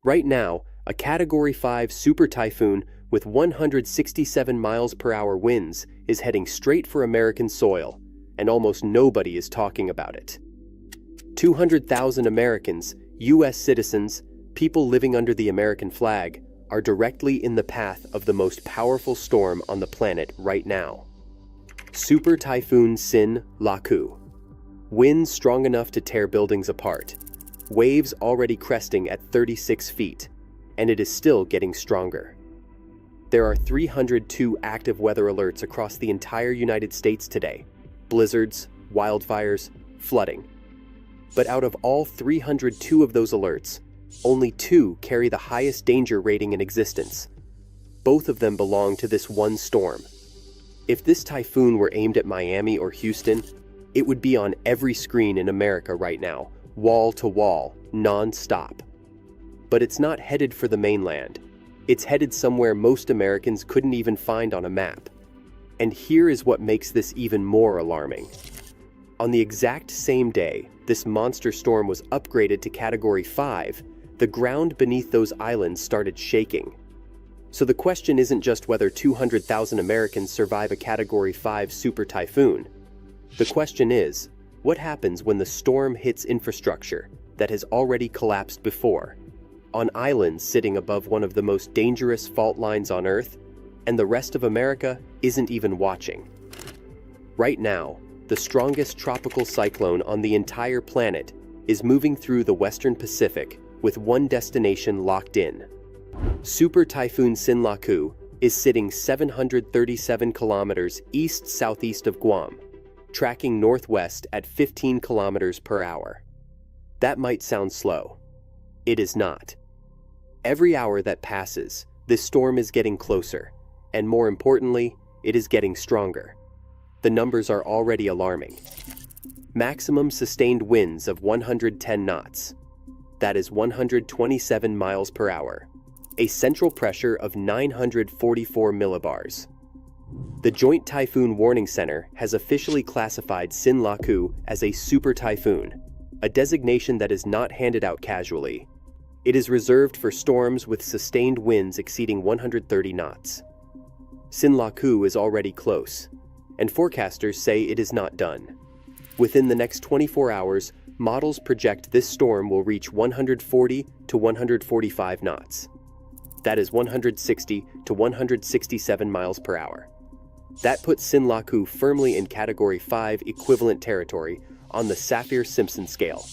Right now, a Category 5 super typhoon with 167 miles per hour winds is heading straight for American soil, and almost nobody is talking about it. 200,000 Americans, U.S. citizens, people living under the American flag, are directly in the path of the most powerful storm on the planet right now. Super Typhoon SINLAKU. Winds strong enough to tear buildings apart. Waves already cresting at 36 feet, and it is still getting stronger. There are 302 active weather alerts across the entire United States today. Blizzards, wildfires, flooding. But out of all 302 of those alerts, only 2 carry the highest danger rating in existence. Both of them belong to this one storm. If this typhoon were aimed at Miami or Houston, it would be on every screen in America right now, wall to wall, non-stop. But it's not headed for the mainland. It's headed somewhere most Americans couldn't even find on a map. And here is what makes this even more alarming. On the exact same day this monster storm was upgraded to Category 5, the ground beneath those islands started shaking. So the question isn't just whether 200,000 Americans survive a Category 5 super typhoon. The question is, what happens when the storm hits infrastructure that has already collapsed before, on islands sitting above one of the most dangerous fault lines on Earth, and the rest of America isn't even watching? Right now, the strongest tropical cyclone on the entire planet is moving through the Western Pacific with one destination locked in. Super Typhoon SINLAKU is sitting 737 kilometers east-southeast of Guam, tracking northwest at 15 kilometers per hour. That might sound slow. It is not. Every hour that passes, this storm is getting closer, and more importantly, it is getting stronger. The numbers are already alarming. Maximum sustained winds of 110 knots. That is 127 miles per hour. A central pressure of 944 millibars. The Joint Typhoon Warning Center has officially classified SINLAKU as a super typhoon, a designation that is not handed out casually. It is reserved for storms with sustained winds exceeding 130 knots. SINLAKU is already close, and forecasters say it is not done. Within the next 24 hours, models project this storm will reach 140 to 145 knots. That is 160 to 167 miles per hour. That puts SINLAKU firmly in Category 5 equivalent territory on the Saffir-Simpson scale,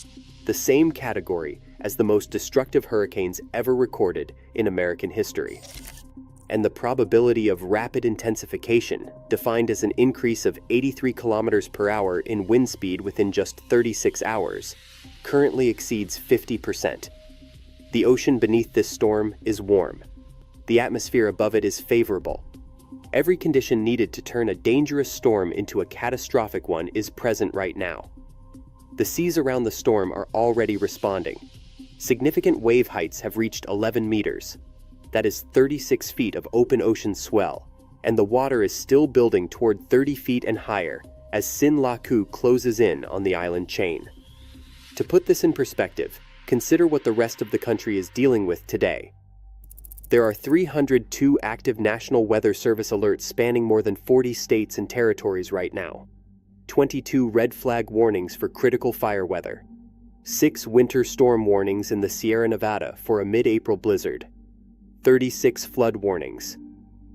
the same category as the most destructive hurricanes ever recorded in American history. And the probability of rapid intensification, defined as an increase of 83 kilometers per hour in wind speed within just 36 hours, currently exceeds 50%. The ocean beneath this storm is warm. The atmosphere above it is favorable. Every condition needed to turn a dangerous storm into a catastrophic one is present right now. The seas around the storm are already responding. Significant wave heights have reached 11 meters. That is 36 feet of open ocean swell, and the water is still building toward 30 feet and higher as SINLAKU closes in on the island chain. To put this in perspective, consider what the rest of the country is dealing with today. There are 302 active National Weather Service alerts spanning more than 40 states and territories right now. 22 red flag warnings for critical fire weather. 6 winter storm warnings in the Sierra Nevada for a mid-April blizzard. 36 flood warnings.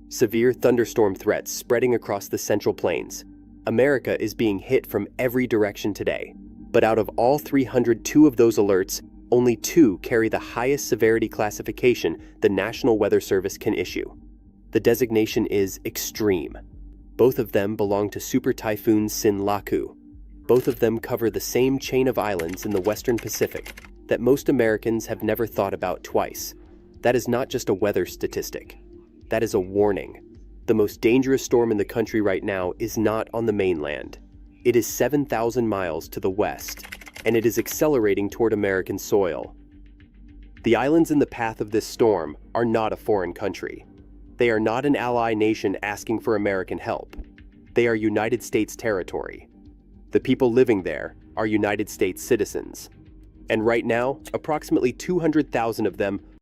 Severe thunderstorm threats spreading across the Central Plains. America is being hit from every direction today. But out of all 302 of those alerts, only 2 carry the highest severity classification the National Weather Service can issue. The designation is extreme. Both of them belong to Super Typhoon SINLAKU. Both of them cover the same chain of islands in the Western Pacific that most Americans have never thought about twice. That is not just a weather statistic. That is a warning. The most dangerous storm in the country right now is not on the mainland. It is 7,000 miles to the west, and it is accelerating toward American soil. The islands in the path of this storm are not a foreign country. They are not an ally nation asking for American help. They are United States territory. The people living there are United States citizens. And right now, approximately 200,000 of them